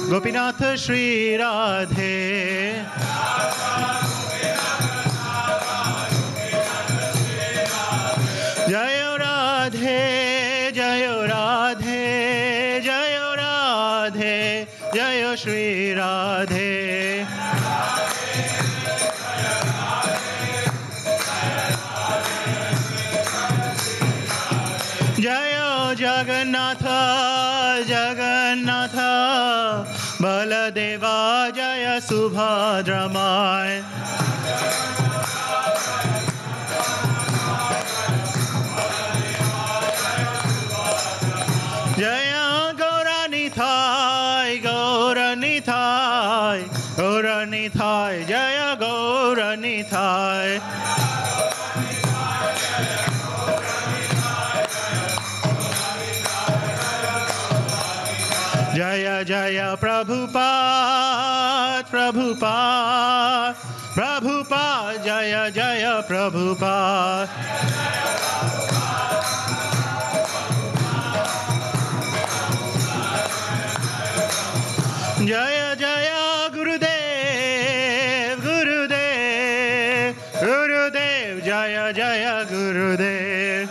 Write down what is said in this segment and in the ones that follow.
गोपीनाथ श्री राधे जय राधे जय राधे जय राधे जय श्री राधे जय जगन्नाथ जगन्नाथ बलदेवा जय सुभद्रमाय जय गौरनिताय गौरनिताय गौरनिताय जय गौरनिताय जय जय प्रभुपाद प्रभुपाद प्रभुपाद जय जय प्रभुपाद जय जय गुरुदेव गुरुदेव गुरुदेव जय जय गुरुदेव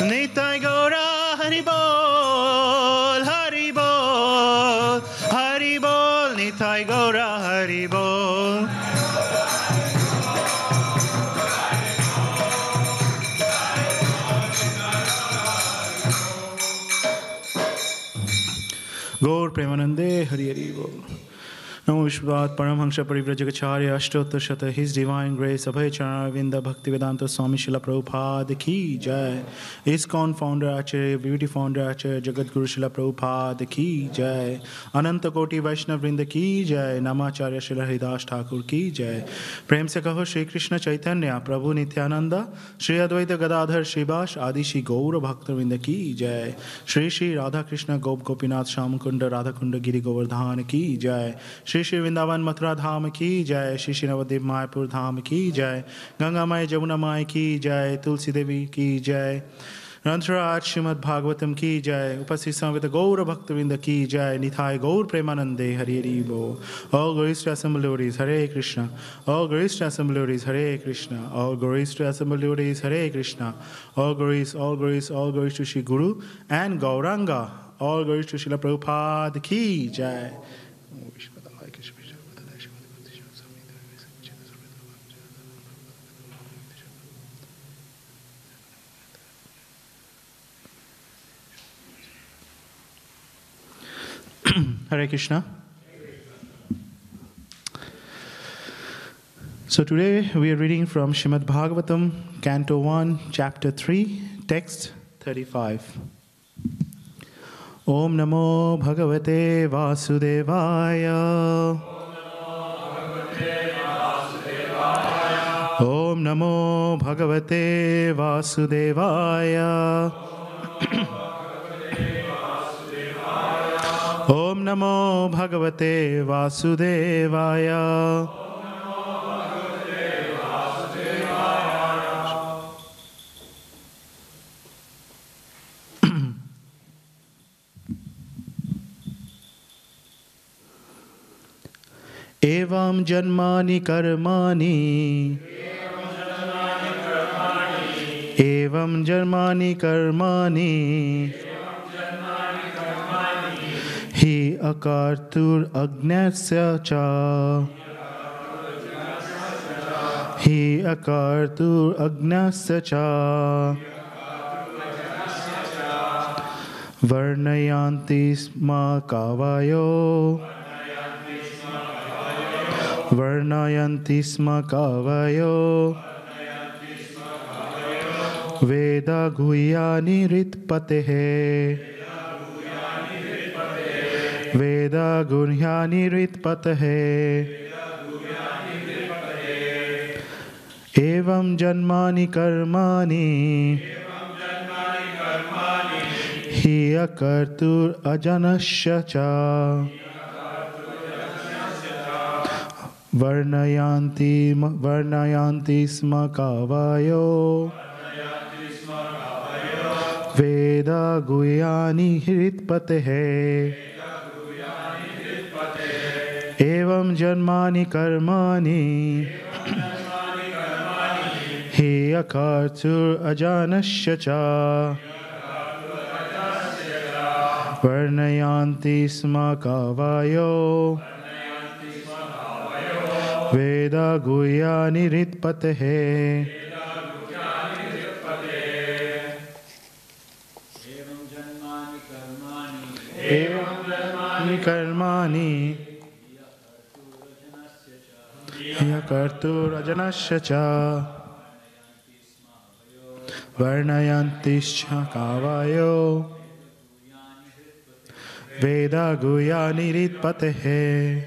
निताय गौरा हरि बोल हरि बोल हरि बोल निताय गौरा हरि बोल गौर प्रेमानंदे हरि हरि बोल नमो विश्वनाथ परमहंस परिव्रजकाचार्य अष्टोत्तर शत His Divine Grace Abhay Charanavinda Bhaktivedanta Swami Srila Prabhupada ki jai. ISKCON founder Acharya, Beauty founder Acharya, Jagat Guru Srila Prabhupada ki jai. Ananta Koti Vaishnav Vrinda ki jai. Namacharya Srila Haridas Thakur ki jai. Prem se kaho Shri Krishna Chaitanya Prabhu Nityananda Shri Advaita Gadadhar Shrivash Adi Shri Gaura Bhakta Vrinda ki jai. Shri Shri Radha Krishna Gop Gopinath Shamakunda Radha Kunda Giri Govardhan ki jai. Shri Shri Vrindavan Mathura धाम की जय श्री श्री नवद्वीप मायापुर धाम की जय गंगा माई जमुना माई की जय तुलसी देवी की जय ग्रंथराज श्रीमद् भागवतम की जय उपस्थित समवेत गौर भक्तवृंद की जय निथाय गौर प्रेमानंदे हरि हरि बोल all glories to assembled devotees Hare Krishna all glories to assembled devotees Hare Krishna all glories to assembled devotees Hare Krishna all glories to Shri Guru and Gauranga all glories to Srila Prabhupada ki jai. Hare Krishna. So today we are reading from Srimad Bhagvatam, Canto 1, Chapter 3, Text 35. Om Namo Bhagavate Vasudevaya. Om Namo Bhagavate Vasudevaya. Om Namo Bhagavate Vasudevaya. Evam janmani karmani. Evam janmani karmani. Hi akartur agnasya cha. Hi akartur agnasya cha. Varnayanti sma kavayo. Varnayanti sma kavayo. Veda guhyani ritpatehe. Veda guhyani ritpatehe. Evam janmani karmani. Hi akartur ajanasya cha. Varnayanti sma kavayo. Veda Guyani Hritpatehe Evam Janmani Karmani He Akartur Ajanasya Cha Varnayanti Sma Kavayo Veda Guyani Hritpatehe Evam Janmani Karmani Yakartur Ajanasya Cha Varnayanti Sma Kavayo Veda Guyani Hritpatehe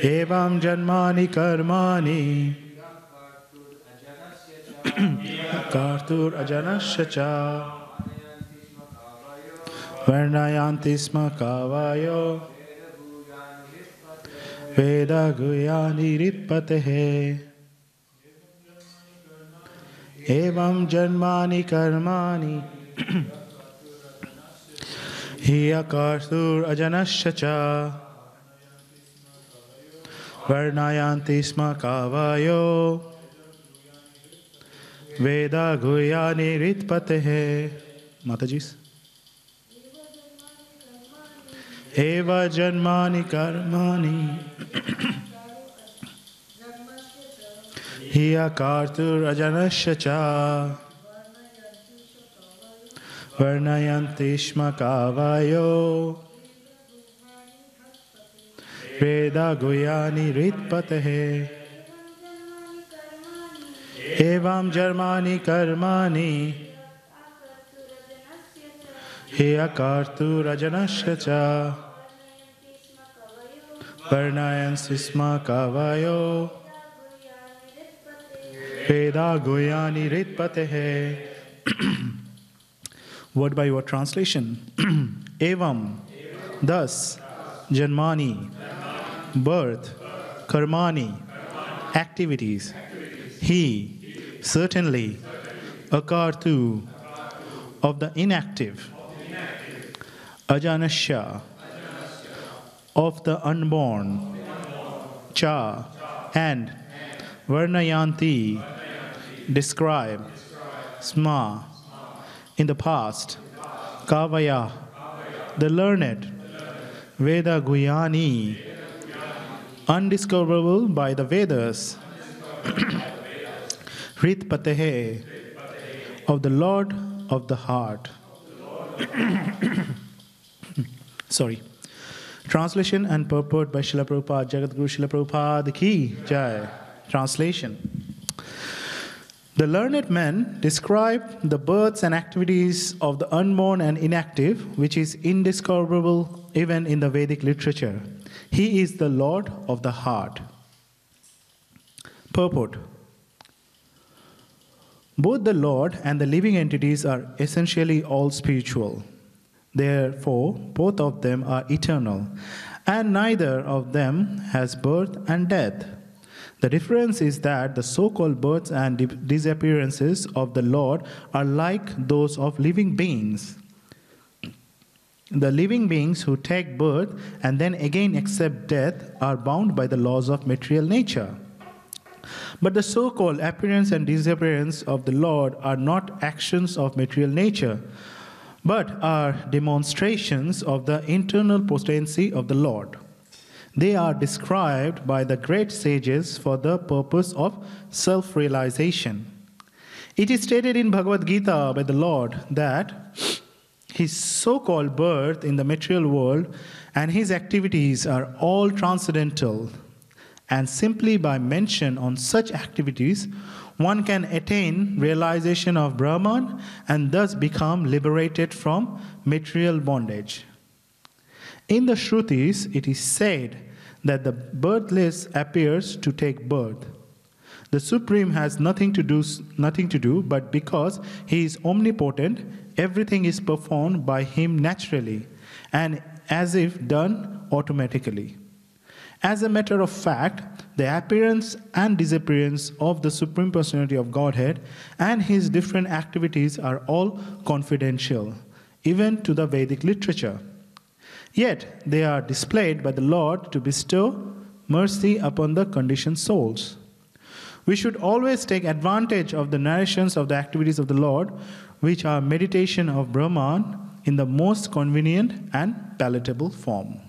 Evam Janmani Karmani Kartur Ajanasya Cha Varnayanti Sma Kavayo Veda Guyani Hritpatehe Evam Janmani Karmani Hiyakartur Ajanasya Cha Varnayanti Sma Kavayo Veda Guyani Hritpatehe. Matajis. Eva Janmani Karmani Hiyakartur Ajanasya Cha Varnayanti Sma Kavayo Veda Guyani Hritpatehe Evam Janmani Karmani Hiyakartur Ajanasya Cha Varnayanti Sma Kavayo Veda Guyani Hritpatehe. Word by word translation. Evam, thus, Janmani, birth, Karmani, activities, he, certainly, Akartu, of the inactive, Ajanasya, of the unborn, Cha, and Varnayanti, describe, Sma, in the past, Kavaya, the learned, Veda Guyani, undiscoverable by the Vedas, Hritpatehe, of the Lord of the heart. Sorry. Translation and purport by Srila Prabhupada, Jagadguru Srila Prabhupada Ki Jai. Translation. The learned men describe the births and activities of the unborn and inactive, which is indiscoverable even in the Vedic literature. He is the Lord of the heart. Purport. Both the Lord and the living entities are essentially all spiritual. Therefore, both of them are eternal, and neither of them has birth and death. The difference is that the so-called births and disappearances of the Lord are like those of living beings. The living beings who take birth and then again accept death are bound by the laws of material nature. But the so-called appearance and disappearance of the Lord are not actions of material nature, but are demonstrations of the internal potency of the Lord. They are described by the great sages for the purpose of self-realization. It is stated in Bhagavad Gita by the Lord that his so-called birth in the material world and his activities are all transcendental, and simply by mention on such activities, one can attain realization of Brahman and thus become liberated from material bondage. In the Shrutis, it is said that the birthless appears to take birth. The Supreme has nothing to do, but because he is omnipotent, everything is performed by him naturally and as if done automatically. As a matter of fact, the appearance and disappearance of the Supreme Personality of Godhead and his different activities are all confidential, even to the Vedic literature. Yet they are displayed by the Lord to bestow mercy upon the conditioned souls. We should always take advantage of the narrations of the activities of the Lord, which are meditation of Brahman, in the most convenient and palatable form.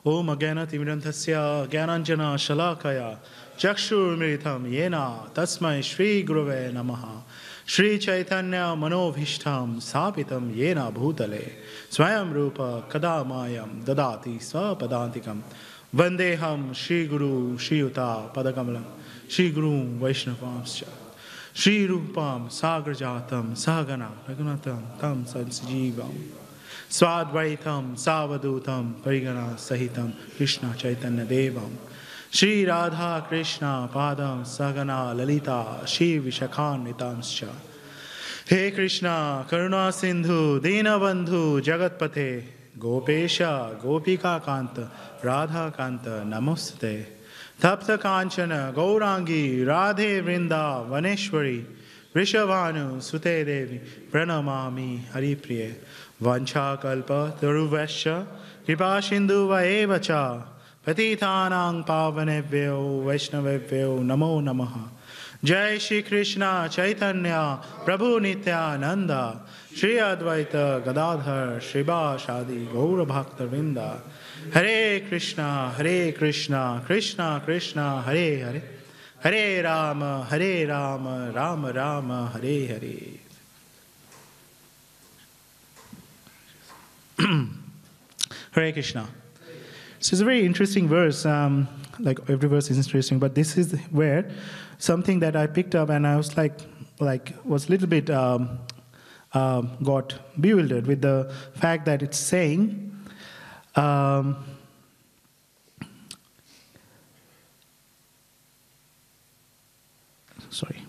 Om Agyanat Imirantasya Gyananjana Shalakaya Chakshur Miritam Yena Tasmai Shri Guruve Namaha Shri Chaitanya Manovishtam Sapitam Yena Bhutale Swayam Rupa Kadamayam Dadati Swapadantikam Vandeham Shri Guru Shri Yuta Padakamalam Shri Guru Vaishnavamscha Shri Rupam Sagrajatam Sagana Raghunatam Tam Sansajivam Swadvaitam Savadutam Parigana Sahitam Krishna Chaitanya Devam Shri Radha Krishna Padam Sagana Lalita Shri Vishakanitamscha He Krishna Karuna Sindhu Dinabandhu Jagatpate Gopesha Gopika Kanta Radha Kanta Namaste Tapta Kanchana Gaurangi Radhe Vrinda Vaneshwari Rishavanu Sute Devi Pranamami Haripriye Vancha Kalpa Taruvasya Kripa Sindhu Vaevacha Patitanang Pavanevyo Vaishnavevyo Namo Namaha Jai Shri Krishna Chaitanya Prabhu Nityananda Shri Advaita Gadadhar Shriba Shadi Gaura Bhakta Vrinda Hare Krishna Krishna Krishna Hare Hare Hare Rama Rama Rama Hare Hare. Hare Krishna. So it's a very interesting verse. Like every verse is interesting, but this is where something that I picked up, and I was was a little bit got bewildered with the fact that it's saying. Sorry.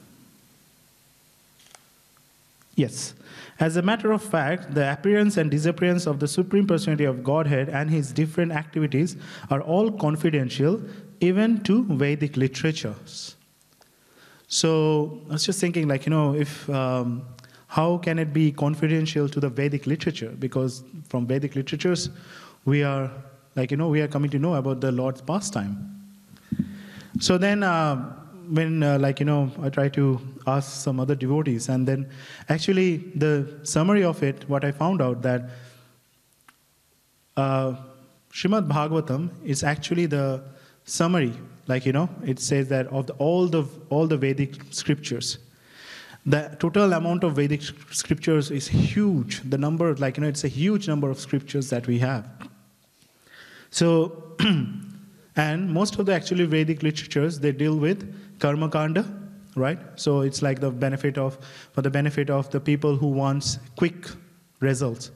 Yes. As a matter of fact, the appearance and disappearance of the Supreme Personality of Godhead and his different activities are all confidential, even to Vedic literatures. So I was just thinking, if how can it be confidential to the Vedic literature? Because from Vedic literatures, we are we are coming to know about the Lord's pastime. So then, when I try to ask some other devotees, and then actually the summary of it, what I found out that Srimad Bhagvatam is actually the summary. It says that of all the Vedic scriptures, the total amount of Vedic scriptures is huge. The number, it's a huge number of scriptures that we have. So, and most of the actually Vedic literatures, they deal with karma kanda, right? So it's like for the benefit of the people who wants quick results.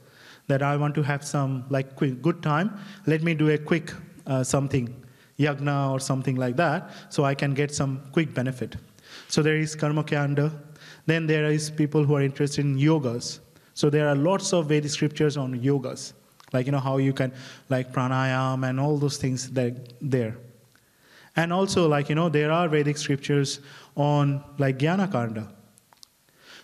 That I want to have some quick good time. Let me do a quick something, yagna or something like that, so I can get some quick benefit. So there is karma kanda. Then there is people who are interested in yogas. So there are lots of Vedic scriptures on yogas. How you can, pranayam and all those things there. And also, there are Vedic scriptures on, Jnana Kanda.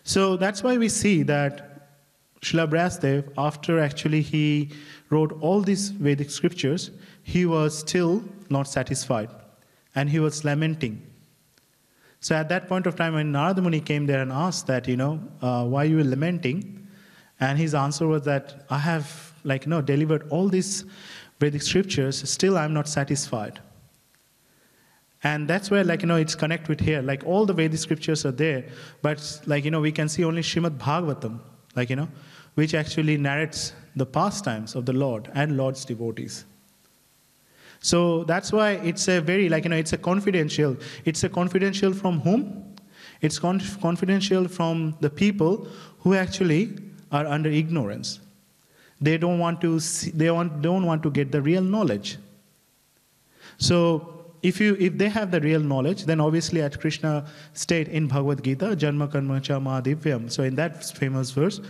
So that's why we see that Srila Brasdev, after actually he wrote all these Vedic scriptures, he was still not satisfied. And he was lamenting. So at that point of time, when Narada Muni came there and asked that, why you were lamenting? And his answer was that, I have, delivered all these Vedic scriptures, still I'm not satisfied. And that's where, it's connect with here. All the Vedic scriptures are there, but, we can see only Srimad Bhagavatam, which actually narrates the pastimes of the Lord and Lord's devotees. So that's why it's a very, it's a confidential. It's a confidential from whom? It's confidential from the people who actually are under ignorance. They don't want to see, don't want to get the real knowledge. So if they have the real knowledge, then obviously at Krishna state in Bhagavad Gita, Janma Karma Cha Mahadivyam. So in that famous verse,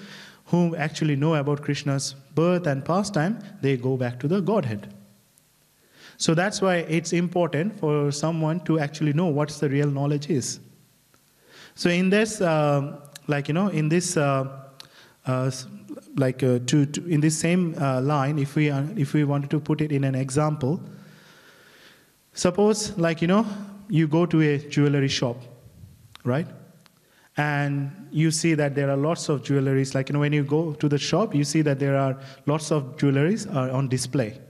who actually know about Krishna's birth and pastime, they go back to the Godhead. So that's why it's important for someone to actually know what the real knowledge is. So in this, in this, in this same line, if we wanted to put it in an example, suppose you go to a jewelry shop, right? And you see that there are lots of jewelries. When you go to the shop, you see that there are lots of jewelries on display.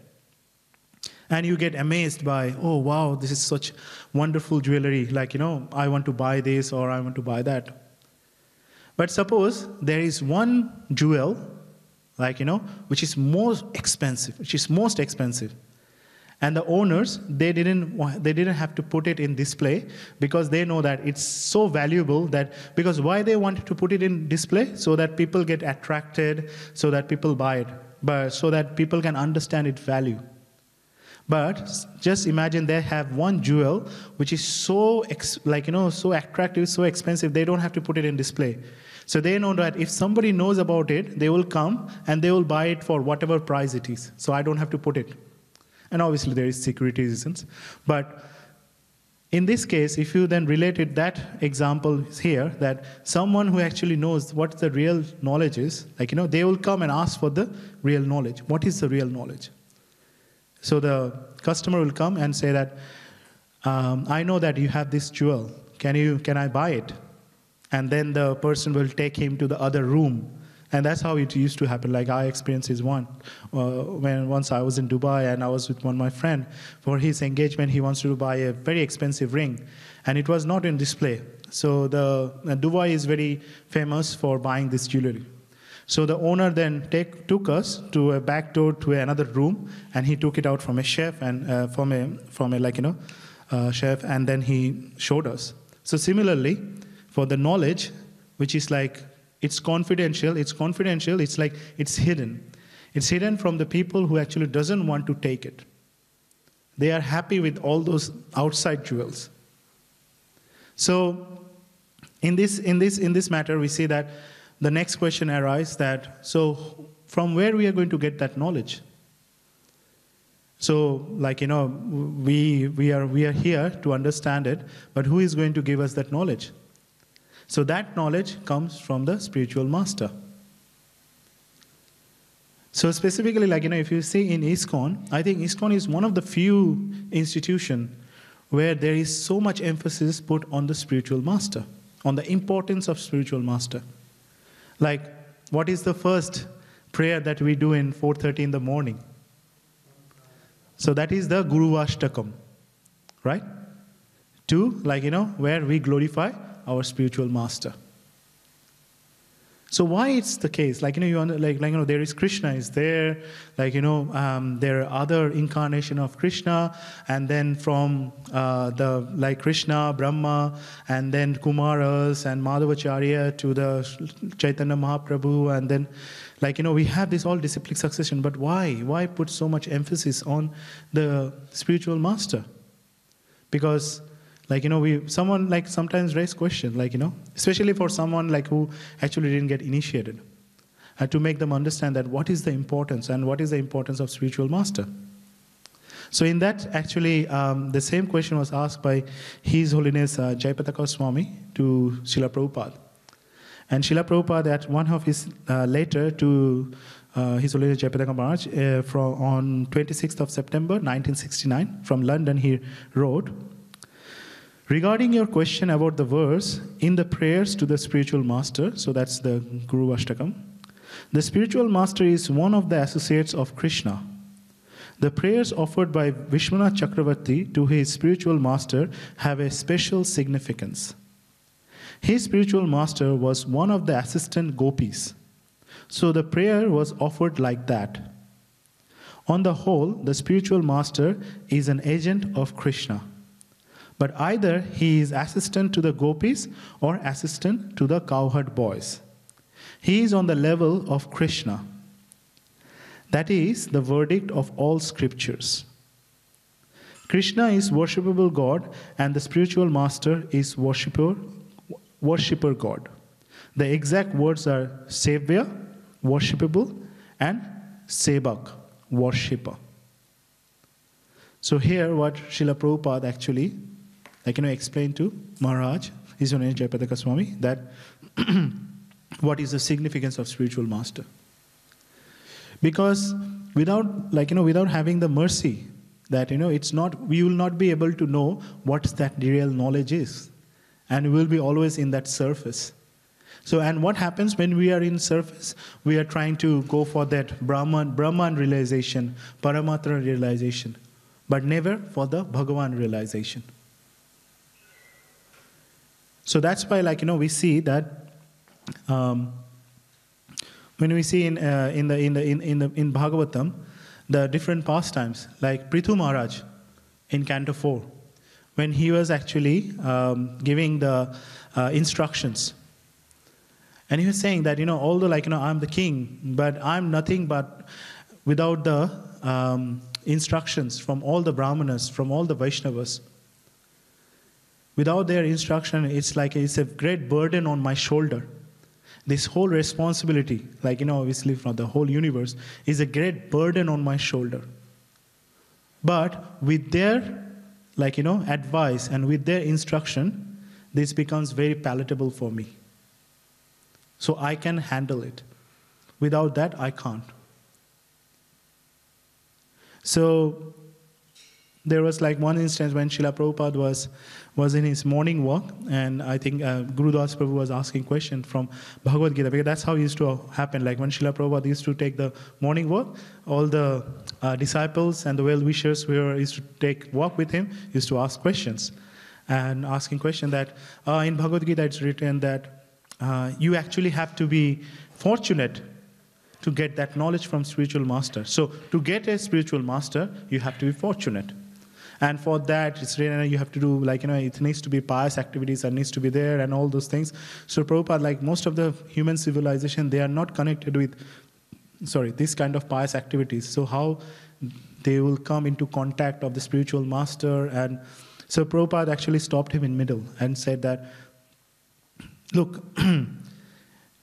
And you get amazed by, oh, wow, this is such wonderful jewelry. I want to buy this or I want to buy that. But suppose there is one jewel, which is most expensive. And the owners, they didn't have to put it in display because they know that it's so valuable because why they wanted to put it in display? So that people get attracted, so that people buy it, but so that people can understand its value. But just imagine they have one jewel which is so so attractive, so expensive, they don't have to put it in display. So they know that if somebody knows about it, they will come and they will buy it for whatever price it is. So I don't have to put it. And obviously there is security reasons. But in this case, if you then related that example here, that someone who actually knows what the real knowledge is, they will come and ask for the real knowledge. What is the real knowledge? So the customer will come and say that, I know that you have this jewel. Can I buy it? And then the person will take him to the other room. And that's how it used to happen. I experienced this when once I was in Dubai and I was with one of my friends. For his engagement, he wants to buy a very expensive ring. And it was not in display. So Dubai is very famous for buying this jewelry. So the owner then took us to a back door to another room, and he took it out from a chef and from a chef, and then he showed us. So similarly, for the knowledge, which is it's confidential. It's hidden. It's hidden from the people who actually doesn't want to take it. They are happy with all those outside jewels. So in this matter, we see that the next question arises that, so from where we are going to get that knowledge? So we are here to understand it, but who is going to give us that knowledge? So that knowledge comes from the spiritual master. So specifically, if you see in ISKCON, I think ISKCON is one of the few institutions where there is so much emphasis put on the spiritual master, on the importance of spiritual master. What is the first prayer that we do in 4:30 in the morning? So that is the Guru Ashtakam, right? Where we glorify our spiritual master. So why it's the case? There is Krishna is there, there are other incarnation of Krishna, and then from Krishna, Brahma, and then Kumaras and Madhavacharya to the Chaitanya Mahaprabhu, and then we have this all disciplic succession. But why? Why put so much emphasis on the spiritual master? Because someone sometimes raise question, especially for someone who actually didn't get initiated, to make them understand that what is the importance and what is the importance of spiritual master. So in that, actually, the same question was asked by His Holiness Jayapataka Swami to Srila Prabhupada. And Srila Prabhupada, at one of his letter to His Holiness Jayapataka Maharaj on 26th of September 1969, from London, he wrote, regarding your question about the verse in the prayers to the spiritual master, so that's the Guru Ashtakam, the spiritual master is one of the associates of Krishna. The prayers offered by Vishwanath Chakravarti to his spiritual master have a special significance. His spiritual master was one of the assistant gopis, so the prayer was offered like that. On the whole, the spiritual master is an agent of Krishna. But either he is assistant to the gopis or assistant to the cowherd boys. He is on the level of Krishna. That is the verdict of all scriptures. Krishna is worshipable God and the spiritual master is worshipper God. The exact words are Sevya, worshipable, and Sebak, worshipper. So here what Srila Prabhupada actually, explained to Maharaj, His Holiness Jayapadaka Swami, that what is the significance of spiritual master. Because without having the mercy, that we will not be able to know what that real knowledge is. And we will be always in that surface. So, and what happens when we are in surface? We are trying to go for that Brahman realization, Paramatra realization, but never for the Bhagavan realization. So that's why, we see that when we see in Bhagavatam the different pastimes, like Prithu Maharaj in Canto 4, when he was actually giving the instructions. And he was saying that, although I'm the king, but I'm nothing but without the instructions from all the Brahmanas, from all the Vaishnavas. Without their instruction, it's a great burden on my shoulder. This whole responsibility, obviously from the whole universe, is a great burden on my shoulder. But with their advice and with their instruction, this becomes very palatable for me. So I can handle it. Without that, I can't. So there was one instance when Srila Prabhupada was in his morning walk, and I think Guru Das Prabhu was asking question from Bhagavad Gita, because that's how it used to happen. Like when Srila Prabhupada used to take the morning walk, all the disciples and the well-wishers who used to take walk with him used to ask questions. And asking question that in Bhagavad Gita it's written that you actually have to be fortunate to get that knowledge from spiritual master. So to get a spiritual master, you have to be fortunate. And for that, it's really, you have to do, it needs to be pious activities that needs to be there and all those things. So Prabhupada, most of the human civilization, they are not connected with, this kind of pious activities. So how they will come into contact of the spiritual master? And so Prabhupada actually stopped him in middle and said that, look,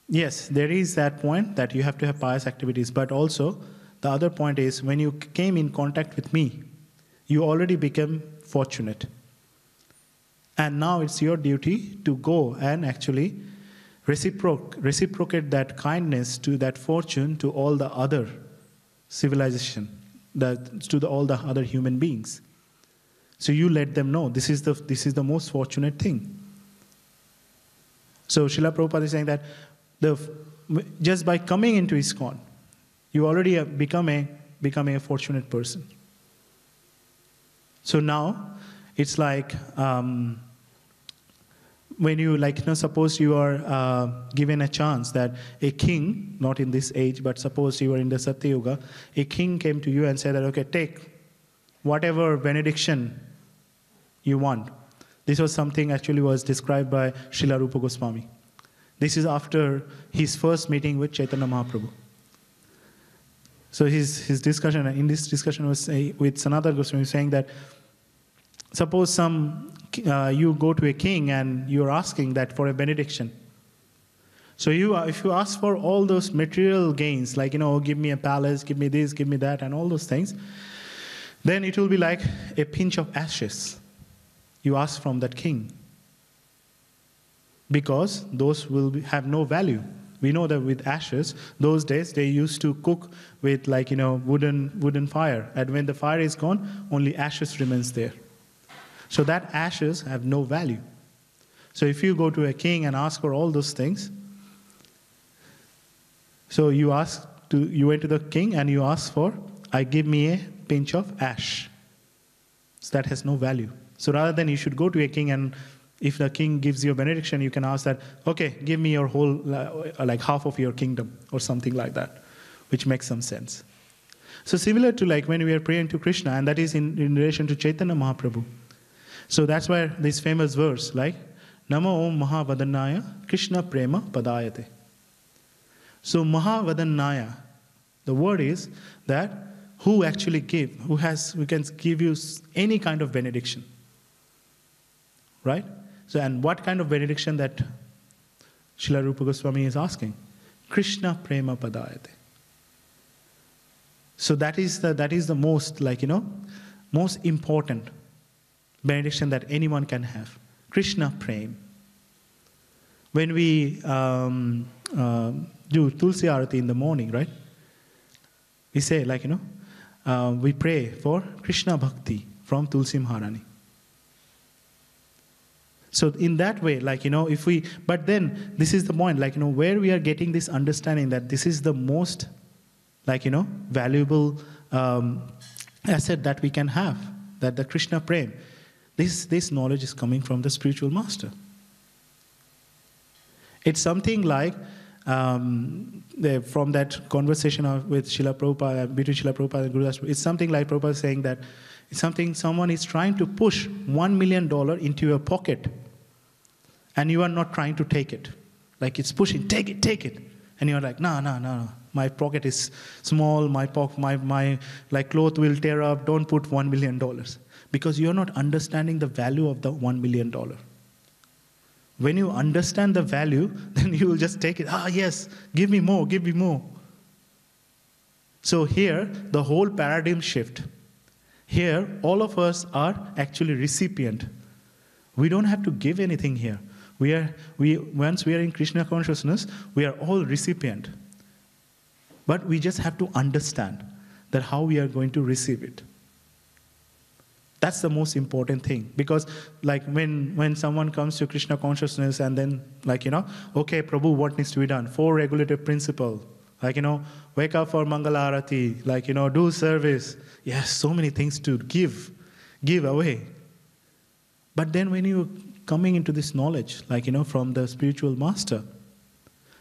yes, there is that point that you have to have pious activities, but also the other point is when you came in contact with me, you already became fortunate. And now it's your duty to go and actually reciprocate that kindness to that fortune to all the other civilization, all the other human beings. So you let them know this is the most fortunate thing. So Srila Prabhupada is saying that just by coming into ISKCON, you already have become a fortunate person. So now, it's like when you suppose you are given a chance that a king, not in this age, but suppose you were in the Satya Yuga, a king came to you and said that, okay, take whatever benediction you want. This was something actually was described by Srila Rupa Goswami. This is after his first meeting with Chaitanya Mahaprabhu. So his discussion, in this discussion was with Sanatana Goswami, saying that suppose you go to a king and you're asking that for a benediction. So if you ask for all those material gains, give me a palace, give me this, give me that, and all those things, then it will be like a pinch of ashes you ask from that king. Because those will have no value. We know that with ashes, those days they used to cook with wooden fire. And when the fire is gone, only ashes remains there. So that ashes have no value. So if you go to a king and ask for all those things, so you went to the king and you asked for, give me a pinch of ash. So that has no value. So rather than you should go to a king and if the king gives you a benediction, you can ask that, okay, give me your whole, half of your kingdom or something like that, which makes some sense. So similar to when we are praying to Krishna, and that is in relation to Chaitanya Mahaprabhu. So that's why this famous verse, Namo Om Mahavadannaya Krishna Prema Padayate. So Mahavadannaya, the word is that who actually who can give you any kind of benediction. Right? So, and what kind of benediction that Srila Rupa Goswami is asking? Krishna Prema Padayate. So that is the most, most important benediction that anyone can have. Krishna Prem. When we do Tulsi Arati in the morning, right? We say, we pray for Krishna Bhakti from Tulsi Maharani. So in that way, but then this is the point, where we are getting this understanding that this is the most, valuable asset that we can have, that the Krishna Prem. This knowledge is coming from the spiritual master. It's something like, from that conversation with Srila Prabhupada, between Srila Prabhupada and Guru Das, it's something like Prabhupada saying that someone is trying to push $1 million into your pocket, and you are not trying to take it. Like it's pushing, take it. And you're like, no. My pocket is small, my cloth will tear up, don't put $1 million. Because you're not understanding the value of the $1 million. When you understand the value, then you will just take it. Yes, give me more. So here, the whole paradigm shift. Here, all of us are actually recipient. We don't have to give anything here. Once we are in Krishna consciousness, we are all recipient. But we just have to understand that how we are going to receive it. That's the most important thing. Because when someone comes to Krishna consciousness and then okay, Prabhu, what needs to be done? 4 regulative principles. Wake up for Mangala Arati, do service. Yes, so many things to give away. But then when you coming into this knowledge, from the spiritual master,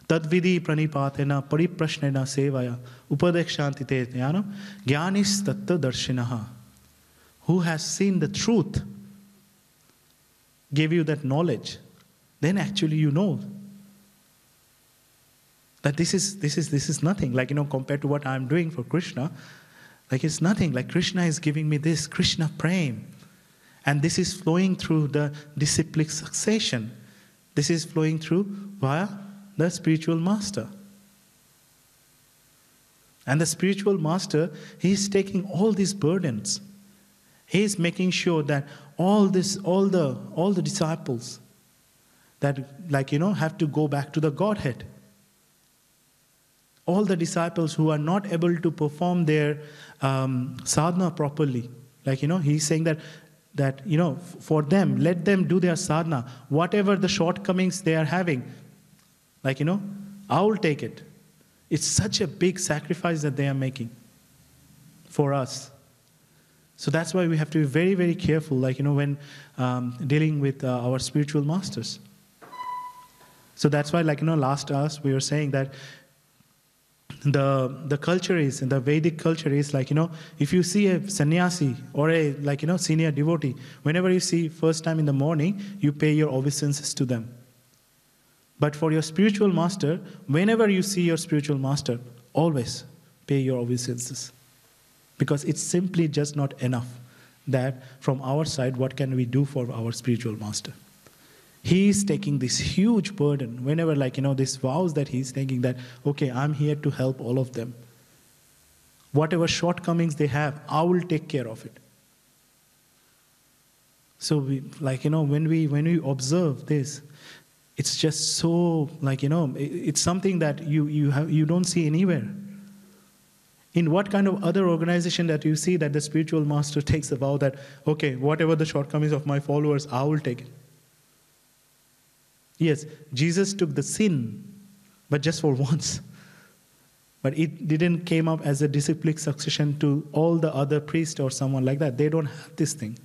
Tadvidi pranipatena pariprashnena sevaya upadekshantite jnanam jnanis tattva darshinaha. Who has seen the truth, gave you that knowledge, then actually you know that this is nothing. Compared to what I'm doing for Krishna, it's nothing. Krishna is giving me this Krishna Prem. And this is flowing through the disciplic succession. This is flowing through via the spiritual master. And the spiritual master, he is taking all these burdens. He is making sure that all the disciples that have to go back to the Godhead. All the disciples who are not able to perform their sadhana properly. He's saying that for them, let them do their sadhana. Whatever the shortcomings they are having, I will take it. It's such a big sacrifice that they are making for us. So that's why we have to be very, very careful, when dealing with our spiritual masters. So that's why, last class we were saying that the culture is, the Vedic culture is if you see a sannyasi or a senior devotee, whenever you see first time in the morning, you pay your obeisances to them. But for your spiritual master, whenever you see your spiritual master, always pay your obeisances. Because it's simply just not enough that from our side, what can we do for our spiritual master? He is taking this huge burden whenever, this vows that he's taking that, okay, I'm here to help all of them. Whatever shortcomings they have, I will take care of it. So when we observe this, it's just so, it's something that you don't see anywhere. In what kind of other organization that you see that the spiritual master takes a vow that, okay, whatever the shortcomings of my followers, I will take it. Yes, Jesus took the sin, but just for once. But it didn't came up as a disciplic succession to all the other priests or someone like that. They don't have this thing.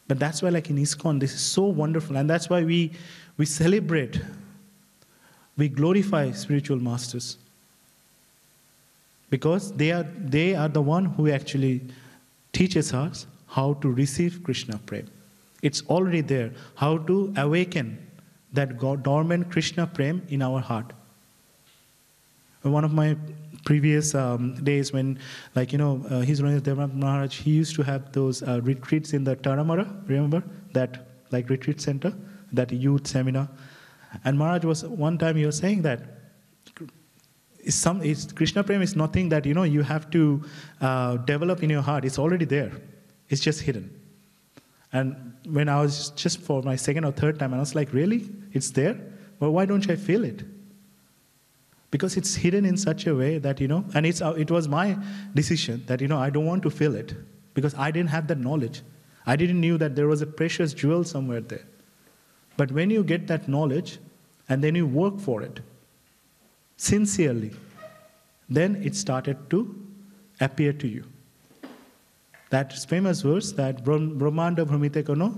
But that's why in ISKCON, this is so wonderful. And that's why we celebrate, we glorify spiritual masters. Because they are the one who actually teaches us how to receive Krishna Prem. It's already there. How to awaken that dormant Krishna Prem in our heart. One of my previous days when, His Holiness Devnath Maharaj, he used to have those retreats in the Taramara, remember? That retreat center, that youth seminar. And Maharaj one time he was saying that Krishna Prem is nothing that, you have to develop in your heart. It's already there. It's just hidden. And when I was just for my second or third time, I was like, really? It's there? Well, why don't I feel it? Because it's hidden in such a way that, and it was my decision that, I don't want to feel it. Because I didn't have that knowledge. I didn't knew that there was a precious jewel somewhere there. But when you get that knowledge, and then you work for it, sincerely, then it started to appear to you. That famous verse that Brahmanda Bhramite Kono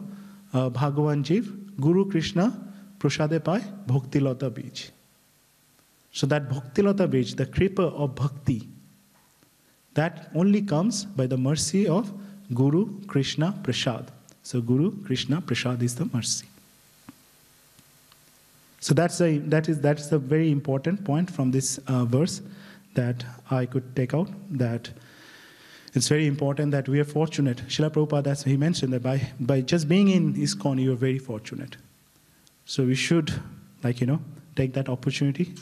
Bhagavan Jiv Guru Krishna Prasade Pai Bhaktilata Bij. So that Bhaktilata Bij, the creeper of bhakti, that only comes by the mercy of Guru Krishna Prasad. So Guru Krishna Prasad is the mercy. So that's the very important point from this verse that I could take out, that it's very important that we are fortunate. Srila Prabhupada, as he mentioned, that by just being in ISKCON, you are very fortunate. So we should, take that opportunity,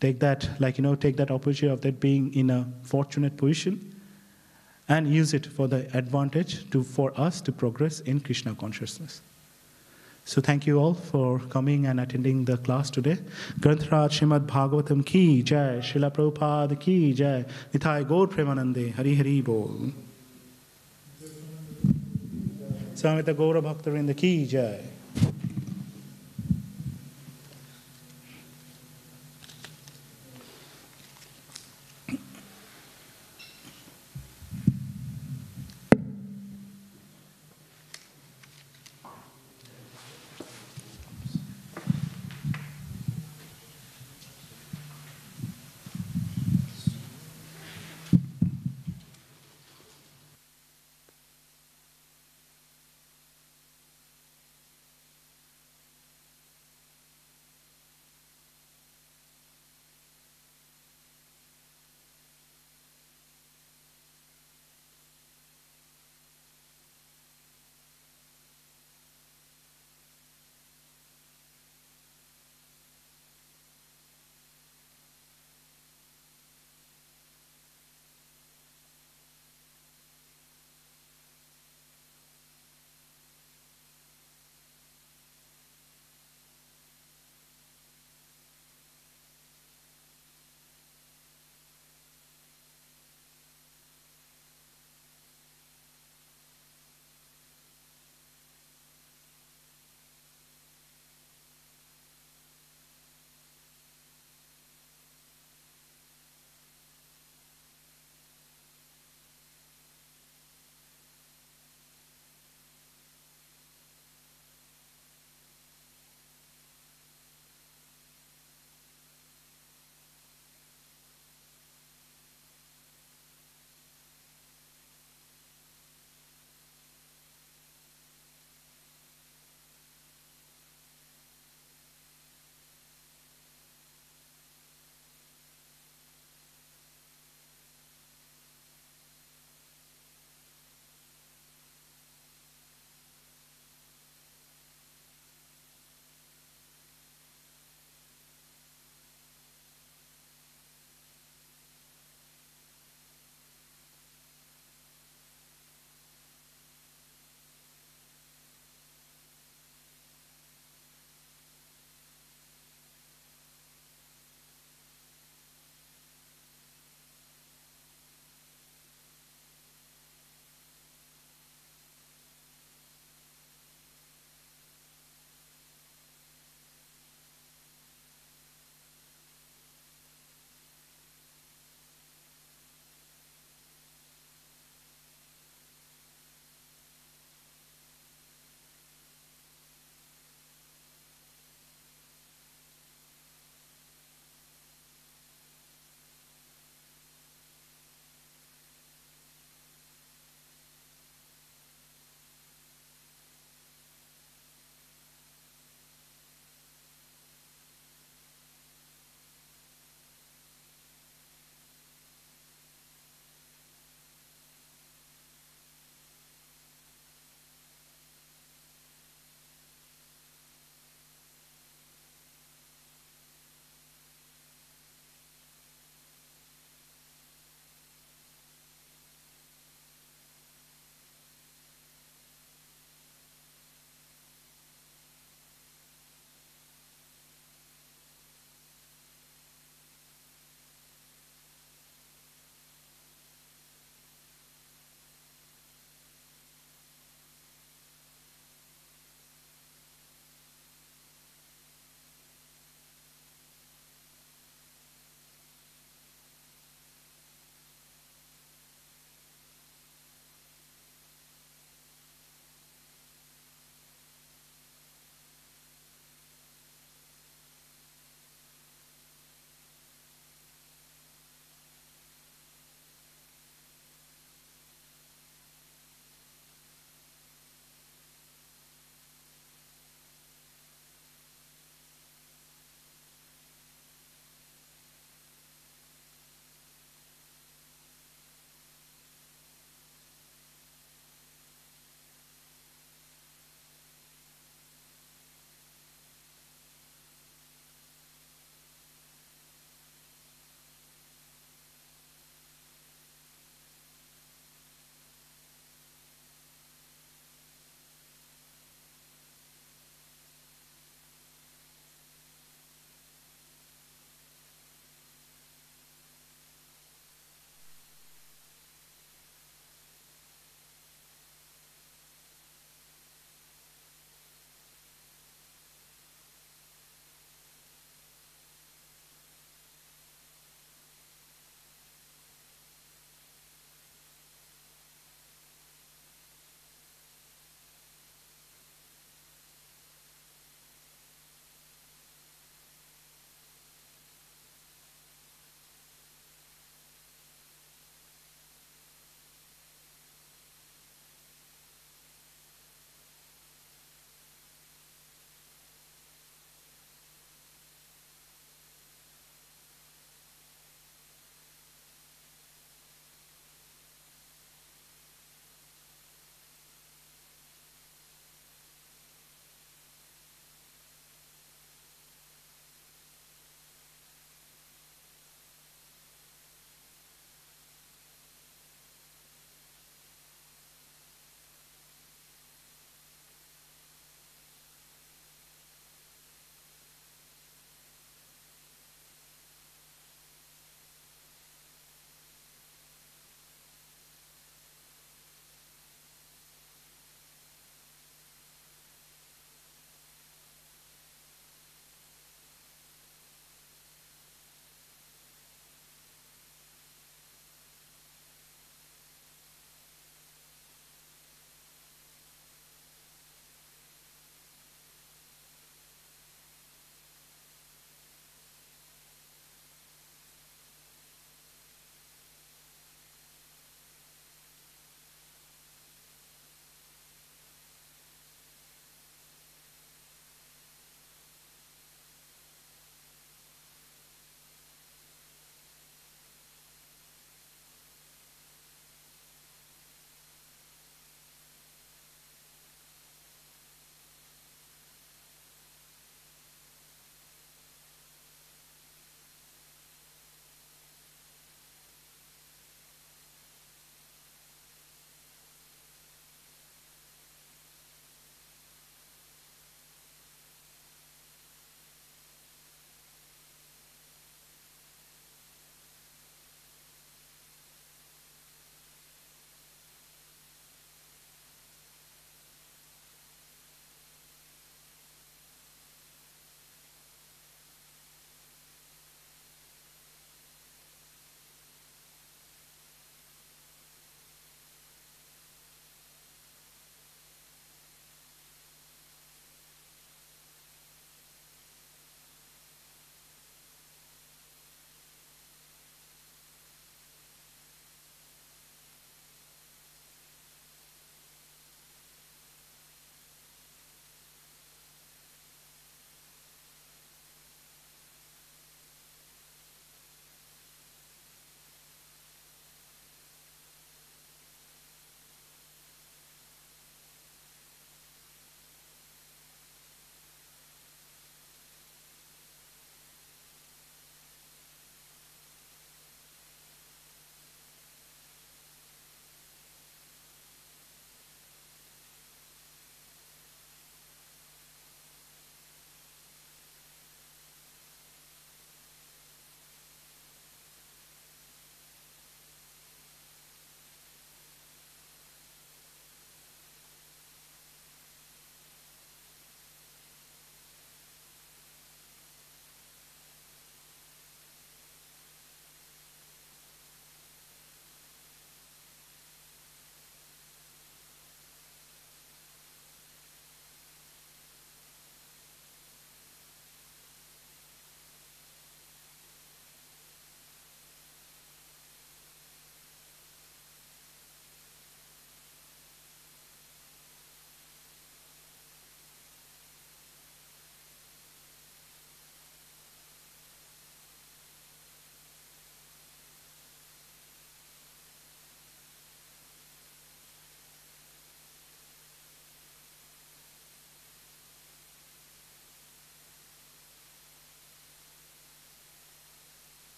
take that opportunity of that being in a fortunate position, and use it for the advantage for us to progress in Krishna consciousness. So thank you all for coming and attending the class today. Granthrat Srimad Bhagvatam ki jai, Srila Prabhupada ki jai, Nithai Gaur Premanande, Hari Hari Bol. Samvita Gaura Bhaktarinda ki jai.